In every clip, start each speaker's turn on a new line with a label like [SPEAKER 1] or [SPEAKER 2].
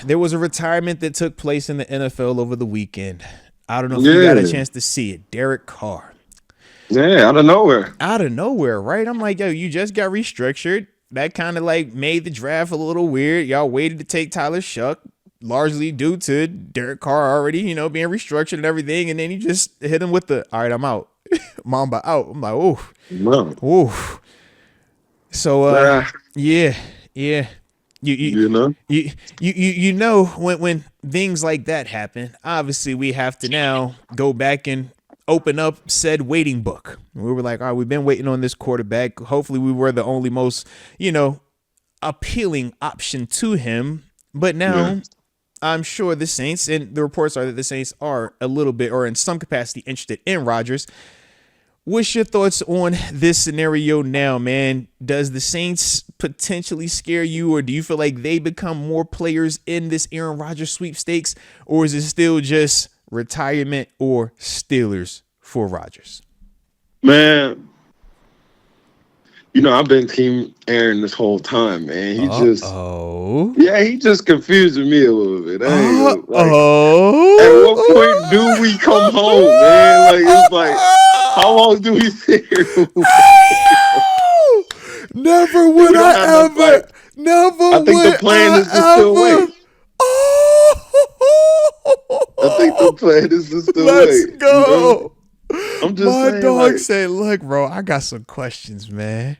[SPEAKER 1] there was a retirement that took place in the NFL over the weekend. I don't know if you got a chance to see it. Derek Carr.
[SPEAKER 2] Yeah, out of nowhere.
[SPEAKER 1] Out of nowhere, right? I'm like, yo, you just got restructured. That kind of like made the draft a little weird. Y'all waited to take Tyler Shuck, largely due to Derek Carr already, being restructured and everything. And then you just hit him with the, all right, I'm out. Mamba out. I'm like, oh,
[SPEAKER 2] no.
[SPEAKER 1] Oh. So, yeah. You know when things like that happen, obviously we have to now go back and open up said waiting book. We were like, all right, we've been waiting on this quarterback. Hopefully we were the only most, appealing option to him. But now I'm sure the Saints, and the reports are that the Saints are a little bit or in some capacity interested in Rodgers. What's your thoughts on this scenario now, man? Does the Saints potentially scare you, or do you feel like they become more players in this Aaron Rodgers sweepstakes, or is it still just retirement or Steelers for Rodgers?
[SPEAKER 2] Man, I've been Team Aaron this whole time, man. He just confusing me a little bit. At what point do we come home, man? Like, it's like, how long do we sit here?
[SPEAKER 1] Never would I ever.
[SPEAKER 2] I think the plan is to still wait. I think the plan is to still wait.
[SPEAKER 1] Let's go.
[SPEAKER 2] I'm just saying.
[SPEAKER 1] My dog said, look, bro, I got some questions, man.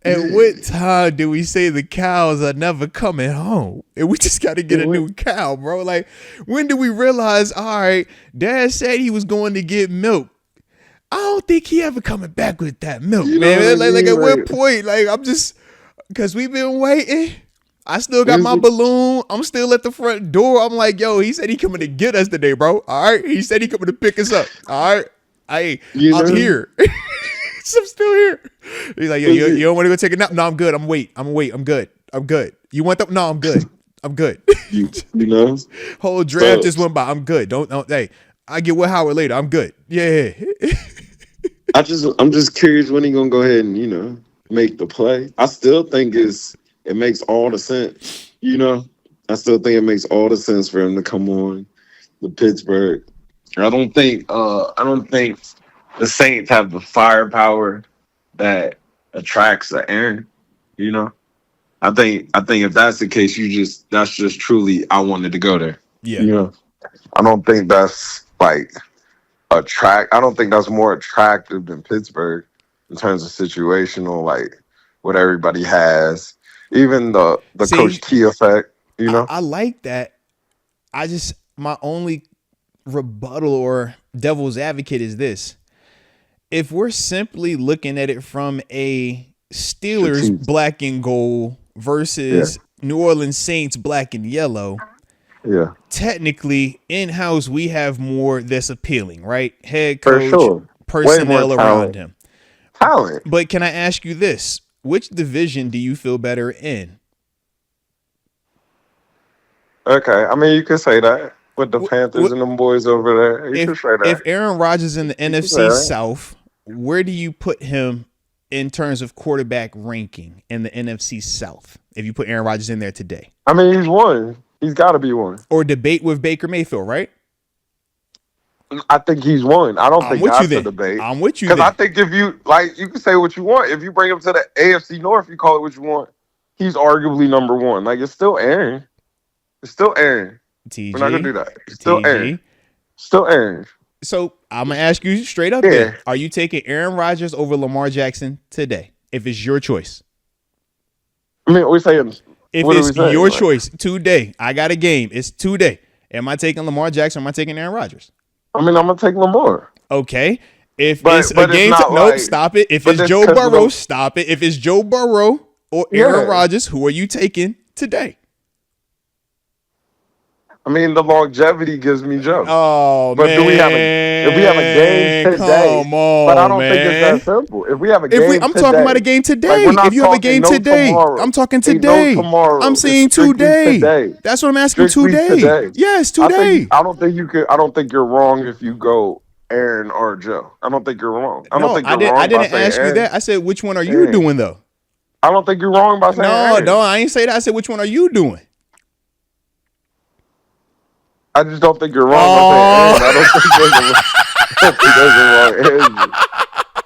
[SPEAKER 1] At what time do we say the cows are never coming home? And we just got to get a new cow, bro. Like, when do we realize, all right, Dad said he was going to get milk. I don't think he ever coming back with that milk, man. Like at what point? Like, I'm just, because we've been waiting. I still got my balloon. I'm still at the front door. I'm like, yo, he said he coming to get us today, bro. All right. He said he coming to pick us up. All right. I'm here. I'm still here. He's like, yo, you don't want to go take a nap? No, I'm good. I'm good. You want that? No, I'm good. Whole draft just went by. I'm good. Don't. Hey, I get with Howard later. I'm good. Yeah.
[SPEAKER 2] I'm just curious when he gonna go ahead and make the play. I still think it makes all the sense. I still think it makes all the sense for him to come on the Pittsburgh. I don't think the Saints have the firepower that attracts Aaron. I think if that's the case, that's just truly I wanted to go there.
[SPEAKER 1] Yeah.
[SPEAKER 2] I don't think that's like I don't think that's more attractive than Pittsburgh in terms of situational, like what everybody has. Even the Coach T effect,
[SPEAKER 1] I like that. My only rebuttal or devil's advocate is this. If we're simply looking at it from a Steelers black and gold versus New Orleans Saints black and yellow, technically in-house we have more that's appealing, right? Head coach, personnel around him.
[SPEAKER 2] Talent.
[SPEAKER 1] But can I ask you this? Which division do you feel better in?
[SPEAKER 2] Okay, I mean, you could say that with the Panthers and them boys over there. You could say that.
[SPEAKER 1] If Aaron Rodgers in the NFC South, where do you put him in terms of quarterback ranking in the NFC South? If you put Aaron Rodgers in there today,
[SPEAKER 2] I mean, he's one. He's got to be one.
[SPEAKER 1] Or debate with Baker Mayfield, right?
[SPEAKER 2] I think he's one. I don't think that's a debate.
[SPEAKER 1] I'm with you.
[SPEAKER 2] Because I think if you you can say what you want. If you bring him to the AFC North, you call it what you want. He's arguably number one. Like, it's still Aaron. It's still Aaron.
[SPEAKER 1] TG.
[SPEAKER 2] We're not gonna do that. It's still Aaron. Still Aaron.
[SPEAKER 1] So I'm gonna ask you straight up. Then, are you taking Aaron Rodgers over Lamar Jackson today? If it's your choice.
[SPEAKER 2] I mean, we're saying.
[SPEAKER 1] If it's your choice today, I got a game. It's today. Am I taking Lamar Jackson? Or am I taking Aaron Rodgers?
[SPEAKER 2] I mean, I'm gonna take Lamar.
[SPEAKER 1] Okay. If it's a game, nope, stop it. If it's Joe Burrow, stop it. If it's Joe Burrow or Aaron Rodgers, who are you taking today?
[SPEAKER 2] I mean, the longevity gives me Joe.
[SPEAKER 1] Oh,
[SPEAKER 2] but
[SPEAKER 1] man.
[SPEAKER 2] If we have a game today,
[SPEAKER 1] come on,
[SPEAKER 2] but I don't think it's that simple. If we have a game
[SPEAKER 1] I'm talking about a game today. If you have a game today, I'm talking today. I'm saying today. That's what I'm asking. Today. Yes, today.
[SPEAKER 2] I don't think you're wrong if you go Aaron or Joe. I don't think you're wrong. I
[SPEAKER 1] didn't ask you that. I said, which one are you doing though?
[SPEAKER 2] I don't think you're wrong by saying Aaron.
[SPEAKER 1] No, I ain't say that. I said, which one are you doing?
[SPEAKER 2] I just don't think you're wrong.
[SPEAKER 1] Oh.
[SPEAKER 2] I don't think there's a wrong answer.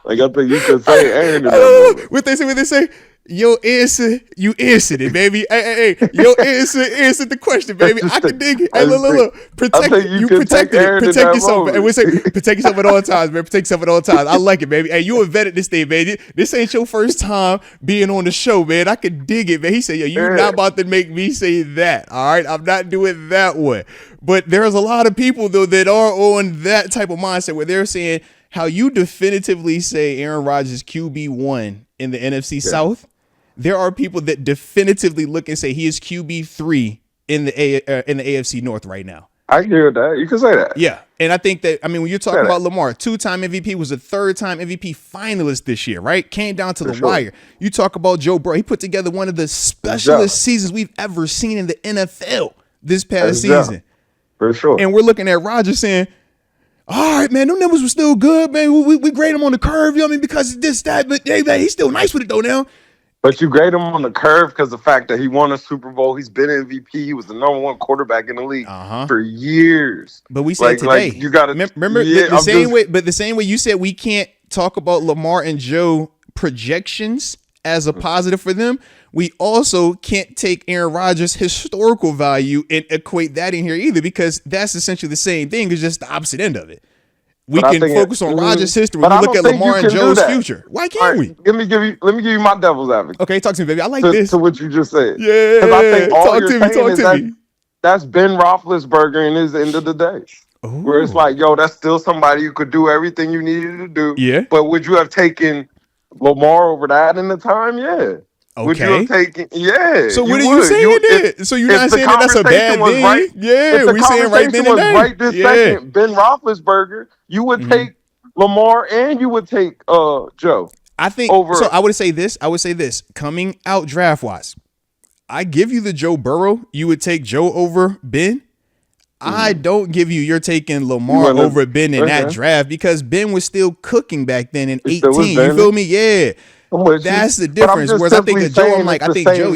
[SPEAKER 2] Like, I think you could say Aaron in that moment.
[SPEAKER 1] What they say? Your answer, you answered it, baby. Hey. Your answer answered the question, baby. I can dig it. Hey, look. Protect it. You protected it. Protect yourself. And we say, protect yourself at all times, man. Protect yourself at all times. I like it, baby. Hey, you invented this thing, baby. This ain't your first time being on the show, man. I can dig it, man. He said, yo, you're not about to make me say that. All right. I'm not doing that one. But there's a lot of people, though, that are on that type of mindset where they're saying how you definitively say Aaron Rodgers QB1 in the NFC South. There are people that definitively look and say he is QB3 in the AFC North right now.
[SPEAKER 2] I hear that. You can say that.
[SPEAKER 1] Yeah. And I think that, I mean, when you're talking about Lamar, 2-time MVP, was a 3rd-time MVP finalist this year, right? Came down to the wire. You talk about Joe Burrow. He put together one of the specialist seasons we've ever seen in the NFL this past season.
[SPEAKER 2] For sure.
[SPEAKER 1] And we're looking at Rodgers saying, all right, man, them numbers were still good, man. We grade him on the curve, you know what I mean? Because of this, that, but hey, man, he's still nice with it, though, now.
[SPEAKER 2] But you grade him on the curve because the fact that he won a Super Bowl, he's been MVP, he was the #1 quarterback in the league for years.
[SPEAKER 1] But we said today,
[SPEAKER 2] you got to
[SPEAKER 1] remember the same way. But the same way you said we can't talk about Lamar and Joe projections as a positive for them. We also can't take Aaron Rodgers' historical value and equate that in here either, because that's essentially the same thing. It's just the opposite end of it. We can focus on Rodgers' history when we look at Lamar and Joe's future. Why can't we?
[SPEAKER 2] Let me give you my devil's advocate.
[SPEAKER 1] Okay, talk to me, baby. I like this.
[SPEAKER 2] To what you just said.
[SPEAKER 1] Yeah.
[SPEAKER 2] Because I think all
[SPEAKER 1] talk to me.
[SPEAKER 2] That's Ben Roethlisberger in his end of the day. Ooh. Where it's like, yo, that's still somebody who could do everything you needed to do.
[SPEAKER 1] Yeah.
[SPEAKER 2] But would you have taken Lamar over that in the time? Yeah.
[SPEAKER 1] Okay.
[SPEAKER 2] Would you have taken? Yeah.
[SPEAKER 1] So what are you saying then? So you're not saying that that's a bad thing?
[SPEAKER 2] Right,
[SPEAKER 1] yeah, we saying right then and there.
[SPEAKER 2] Right this second, Ben Roethlisberger, you would take Lamar and you would take Joe.
[SPEAKER 1] I think over. So I would say this. Coming out draft wise, I give you the Joe Burrow. You would take Joe over Ben. I don't give you. You're taking Lamar over Ben in that draft because Ben was still cooking back then in 18. You feel me? Yeah. That's the difference. Whereas I think of Joe, I'm like, I think Joe,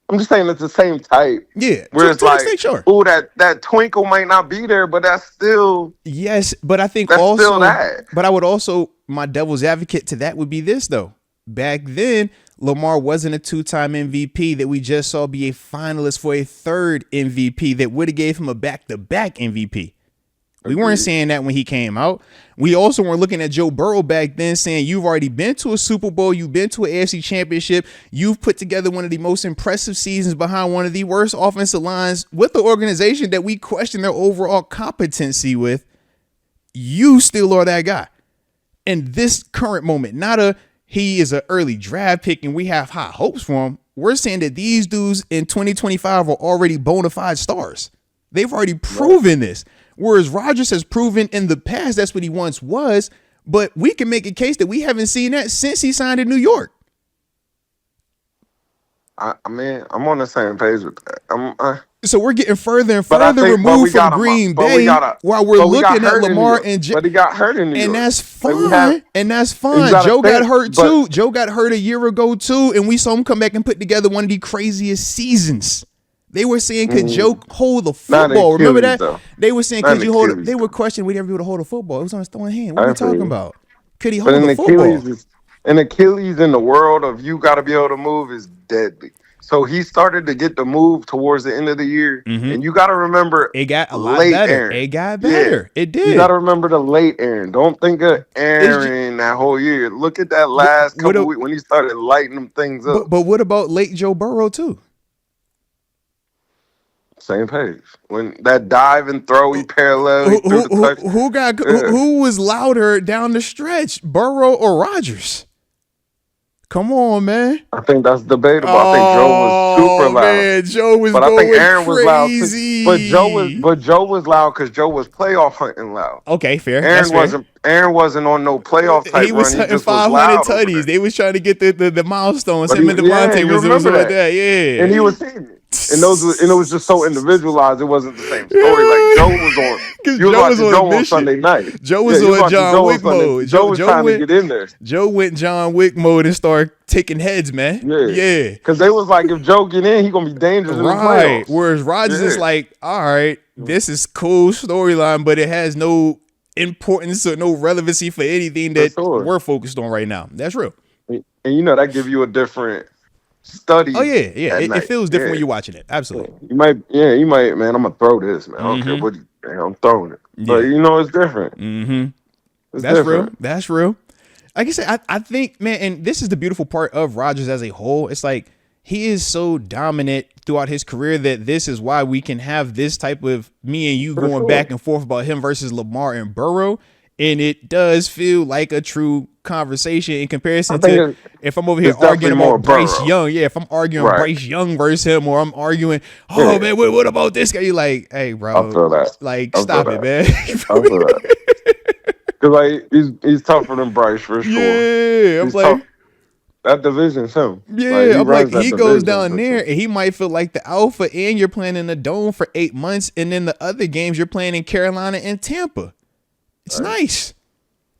[SPEAKER 2] I'm just saying it's the same type.
[SPEAKER 1] Yeah.
[SPEAKER 2] Where it's like, ooh, that twinkle might not be there, but that's still.
[SPEAKER 1] Yes, but I think
[SPEAKER 2] that's
[SPEAKER 1] also.
[SPEAKER 2] Still that.
[SPEAKER 1] But I would also, my devil's advocate to that would be this, though. Back then, Lamar wasn't a 2-time MVP that we just saw be a finalist for a 3rd MVP that would have gave him a back-to-back MVP. We weren't saying that when he came out. We also weren't looking at Joe Burrow back then saying you've already been to a Super Bowl, you've been to an AFC championship, you've put together one of the most impressive seasons behind one of the worst offensive lines with the organization that we question their overall competency with. You still are that guy. In this current moment, he is an early draft pick and we have high hopes for him. We're saying that these dudes in 2025 are already bona fide stars. They've already proven this. Whereas Rodgers has proven in the past that's what he once was, but we can make a case that we haven't seen that since he signed in New York.
[SPEAKER 2] I mean, I'm on the same page with that.
[SPEAKER 1] So we're getting further and further removed from Green Bay while we're looking at Lamar and Joe.
[SPEAKER 2] But he got hurt in New York.
[SPEAKER 1] And that's fine. Joe got hurt too. Joe got hurt a year ago too, and we saw him come back and put together one of the craziest seasons. They were saying, could Joe hold the football? Remember that? Though. They were saying, could you hold it? They were questioning, would he ever be able to hold a football? It was on his throwing hand. What are we talking about? Could he hold the football?
[SPEAKER 2] An Achilles in the world of you got to be able to move is deadly. So he started to get the move towards the end of the year. And you got to remember,
[SPEAKER 1] it got a lot better.
[SPEAKER 2] Aaron.
[SPEAKER 1] It got better. Yeah. It did.
[SPEAKER 2] You got to remember the late Aaron. Don't think of Aaron that whole year. Look at that last couple weeks when he started lighting them things up.
[SPEAKER 1] But what about late Joe Burrow too?
[SPEAKER 2] Same page. When that dive and throw, he parallel.
[SPEAKER 1] Who was louder down the stretch, Burrow or Rodgers? Come on, man.
[SPEAKER 2] I think that's debatable. I think Joe was super loud.
[SPEAKER 1] Man, Joe was
[SPEAKER 2] but
[SPEAKER 1] going
[SPEAKER 2] I think Aaron
[SPEAKER 1] crazy.
[SPEAKER 2] Was loud too. But Joe was loud because Joe was playoff hunting loud.
[SPEAKER 1] Okay, fair.
[SPEAKER 2] Aaron wasn't on no playoff type.
[SPEAKER 1] He was hunting 500 tutties. They was trying to get the milestones. Him and Devontae was like that. Yeah,
[SPEAKER 2] and he was hitting it. and it was just so individualized. It wasn't the same story. Like Joe was on.
[SPEAKER 1] Because
[SPEAKER 2] You was
[SPEAKER 1] Joe was
[SPEAKER 2] watching
[SPEAKER 1] on a
[SPEAKER 2] Joe on
[SPEAKER 1] mission.
[SPEAKER 2] Sunday night.
[SPEAKER 1] Joe was
[SPEAKER 2] you
[SPEAKER 1] on
[SPEAKER 2] watching
[SPEAKER 1] John
[SPEAKER 2] Joe
[SPEAKER 1] Wick
[SPEAKER 2] on Sunday.
[SPEAKER 1] mode.
[SPEAKER 2] Joe was trying to get in there.
[SPEAKER 1] Joe went John Wick mode and started taking heads, man. Yeah.
[SPEAKER 2] Because they was like, if Joe get in, he gonna be dangerous in the
[SPEAKER 1] Right.
[SPEAKER 2] playoffs.
[SPEAKER 1] Whereas Rodgers is like, all right, this is cool storyline, but it has no importance or no relevancy for anything that we're focused on right now. That's real.
[SPEAKER 2] And that give you a different study.
[SPEAKER 1] Oh yeah. It feels different when you're watching it. Absolutely.
[SPEAKER 2] You might, man. I'm gonna throw this, man. I don't care what I'm throwing it. But it's different. It's
[SPEAKER 1] That's
[SPEAKER 2] different.
[SPEAKER 1] real. That's real. Like I said, I think, man, and this is the beautiful part of Rodgers as a whole. It's like he is so dominant throughout his career that this is why we can have this type of me and you going back and forth about him versus Lamar and Burrow. And it does feel like a true conversation in comparison to if I'm over here arguing about Bryce Young. Yeah, if I'm arguing Bryce Young versus him, or I'm arguing, man, what about this guy? You're like, hey, bro,
[SPEAKER 2] I feel that.
[SPEAKER 1] Like, stop it, man.
[SPEAKER 2] I feel that. Because like he's tougher than Bryce for sure.
[SPEAKER 1] Yeah, I'm like,
[SPEAKER 2] that division's him.
[SPEAKER 1] Yeah, I'm like, he goes down there and he might feel like the alpha, and you're playing in the dome for 8 months, and then the other games you're playing in Carolina and Tampa. It's nice.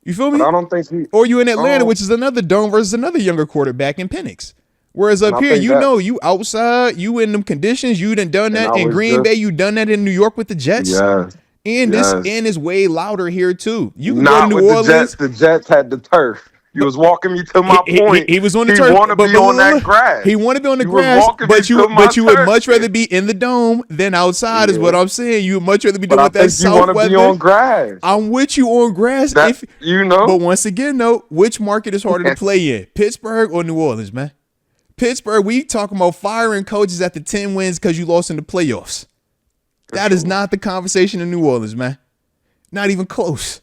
[SPEAKER 1] You feel me?
[SPEAKER 2] But I don't think
[SPEAKER 1] or you in Atlanta, which is another dome versus another younger quarterback in Penix. Whereas up here, you outside, you in them conditions, you done that in Green Bay, you done that in New York with the Jets.
[SPEAKER 2] Yeah.
[SPEAKER 1] And this is way louder here too. You can
[SPEAKER 2] not
[SPEAKER 1] go to New
[SPEAKER 2] Orleans. The Jets had the turf. You was walking me to my point.
[SPEAKER 1] He was on the turf.
[SPEAKER 2] He want to be on that grass.
[SPEAKER 1] He want to be on the grass, but you would much rather be in the dome than outside. Is what I'm saying. You would much rather be doing with that south weather.
[SPEAKER 2] You want to be on grass.
[SPEAKER 1] I'm with you on grass.
[SPEAKER 2] But
[SPEAKER 1] once again, though, which market is harder to play in, Pittsburgh or New Orleans, man? Pittsburgh, we talking about firing coaches after 10 wins because you lost in the playoffs. That is not the conversation in New Orleans, man. Not even close.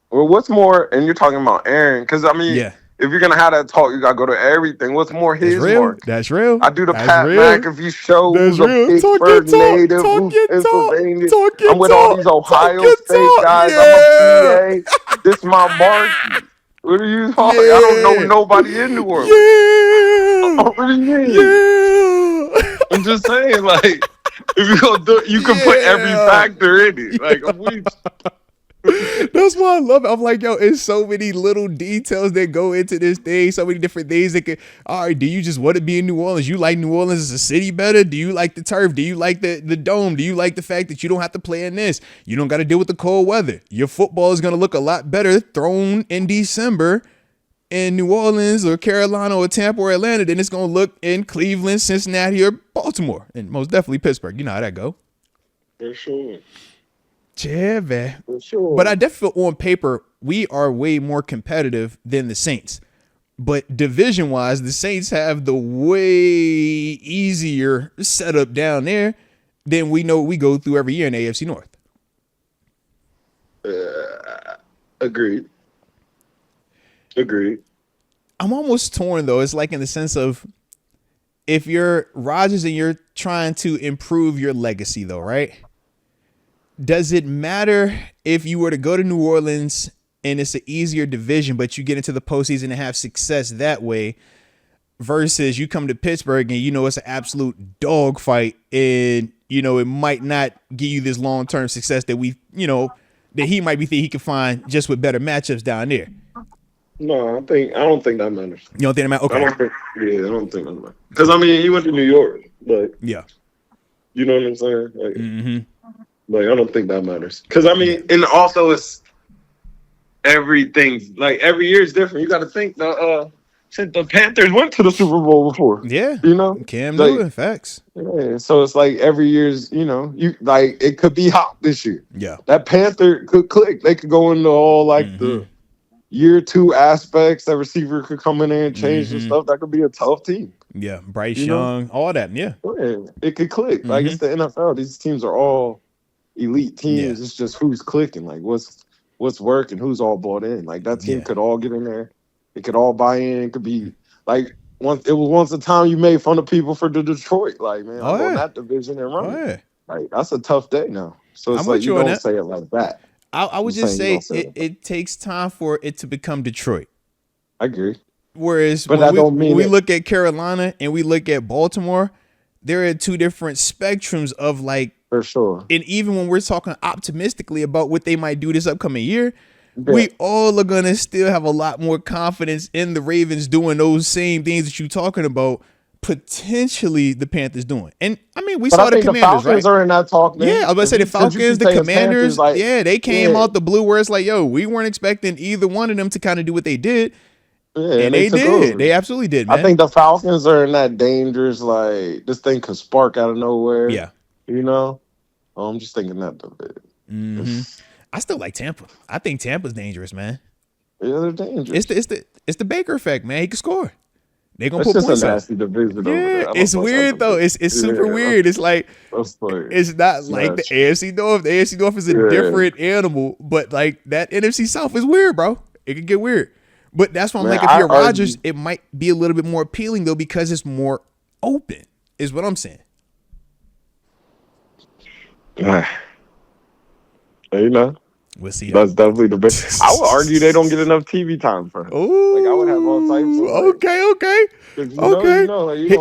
[SPEAKER 2] Well, what's more, and you're talking about Aaron, because I mean, if you're gonna have that talk, you gotta go to everything. What's more his mark?
[SPEAKER 1] That's real.
[SPEAKER 2] I do the Pat McAfee show.
[SPEAKER 1] That's
[SPEAKER 2] a
[SPEAKER 1] real.
[SPEAKER 2] Pittsburgh native, who's Pennsylvania. I'm with all these Ohio State guys. I'm a PA. This is my mark. What are you talking? I don't know nobody in New Orleans. What do you mean? I'm just saying, like, if you gonna do it, you can put every factor in it. Like,
[SPEAKER 1] that's why I love it. I'm like, yo, it's so many little details that go into this thing, so many different things that could. All right, do you just want to be in New Orleans? You like New Orleans as a city better? Do you like the turf? Do you like the dome? Do you like the fact that you don't have to play in this? You don't got to deal with the cold weather. Your football is going to look a lot better thrown in December in New Orleans or Carolina or Tampa or Atlanta than it's going to look in Cleveland, Cincinnati, or Baltimore. And most definitely Pittsburgh. You know how that go.
[SPEAKER 2] For sure.
[SPEAKER 1] Yeah, man.
[SPEAKER 2] For sure.
[SPEAKER 1] But I definitely feel on paper, we are way more competitive than the Saints. But division-wise, the Saints have the way easier setup down there than we know we go through every year in the AFC North.
[SPEAKER 2] Agreed.
[SPEAKER 1] I'm almost torn, though. It's like in the sense of if you're Rodgers and you're trying to improve your legacy, though, right? Does it matter if you were to go to New Orleans and it's an easier division, but you get into the postseason and have success that way versus you come to Pittsburgh and it's an absolute dogfight and, it might not give you this long-term success that that he might be thinking he can find just with better matchups down there?
[SPEAKER 2] No, I don't think that matters.
[SPEAKER 1] You don't think that matters? Okay.
[SPEAKER 2] I don't think that matters. Because, he went to New York, but
[SPEAKER 1] yeah.
[SPEAKER 2] You know what I'm saying? Like, like, I don't think that matters. Because, and also it's everything. Like, every year is different. You got to think the Panthers went to the Super Bowl before.
[SPEAKER 1] Yeah. Cam Newton, facts.
[SPEAKER 2] Yeah, so it's like every year's, you like, it could be hot this year.
[SPEAKER 1] Yeah.
[SPEAKER 2] That Panther could click. They could go into all, like, the year 2 aspects. That receiver could come in there and change and stuff. That could be a tough team.
[SPEAKER 1] Yeah. Bryce Young, all that. Yeah.
[SPEAKER 2] It could click. Like, it's the NFL. These teams are all elite teams. It's just who's clicking, like what's working, who's all bought in. Like, that team could all get in there, it could all buy in. It could be like once a time you made fun of people for the Detroit, like, man, I'm on that division and running. Like, that's a tough day now. So it's like, you don't say it like that.
[SPEAKER 1] I would just say it takes time for it to become Detroit.
[SPEAKER 2] I agree.
[SPEAKER 1] Whereas when we look at Carolina and we look at Baltimore, there are two different spectrums of like,
[SPEAKER 2] for sure.
[SPEAKER 1] and even when we're talking optimistically about what they might do this upcoming year, we all are gonna still have a lot more confidence in the Ravens doing those same things that you're talking about. Potentially the Panthers doing, and I mean we saw the Commanders,
[SPEAKER 2] the Falcons
[SPEAKER 1] right?
[SPEAKER 2] are in that talk, man.
[SPEAKER 1] Yeah, I was about to say the Falcons, the Commanders. Like, yeah, they came out the blue where it's like, yo, we weren't expecting either one of them to kind of do what they did, and they did. Over. They absolutely did, man.
[SPEAKER 2] I think the Falcons are in that dangerous, like this thing could spark out of nowhere.
[SPEAKER 1] Yeah,
[SPEAKER 2] you know, I'm just thinking that of it.
[SPEAKER 1] Mm-hmm. I still like Tampa. I think Tampa's dangerous, man.
[SPEAKER 2] Yeah, they're dangerous.
[SPEAKER 1] It's the Baker effect, man. He can score. They gonna
[SPEAKER 2] put
[SPEAKER 1] points
[SPEAKER 2] up. Nasty division over there.
[SPEAKER 1] It's weird though. It's super weird. It's like it's not like the AFC North. The AFC North is a different animal, but like that NFC South is weird, bro. It can get weird. But that's why I'm like, if you're Rodgers, it might be a little bit more appealing though because it's more open. Is what I'm saying.
[SPEAKER 2] You know.
[SPEAKER 1] We'll see.
[SPEAKER 2] That's definitely the best. I would argue they don't get enough TV time for him.
[SPEAKER 1] Ooh,
[SPEAKER 2] like I would have all types of
[SPEAKER 1] okay.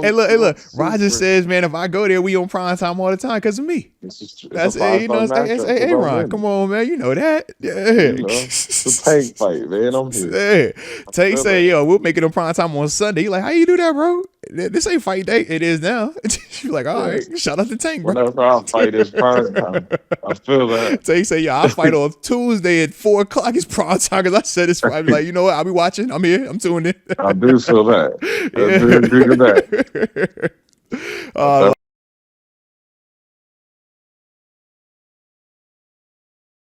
[SPEAKER 2] Hey,
[SPEAKER 1] look. Rogers says, man, if I go there, we on prime time all the time because of me. That's it. You know, it's Aaron. Come on, man. You know that. Yeah.
[SPEAKER 2] It's a tank fight, man. I'm here.
[SPEAKER 1] Yeah. Tank say, yo, we'll make it on prime time on Sunday. Like, how you do that, bro? This ain't fight day. It is now. You're like, all right. Shout out to Tank, bro.
[SPEAKER 2] Whenever I fight, it's prime time. I feel that.
[SPEAKER 1] Tank say, yeah, I fight on Tuesday at 4:00. It's prime time because I said it's Friday. Like, you know what? I'll be watching. I'm here. I'm tuning in.
[SPEAKER 2] I do feel that. I do agree with that.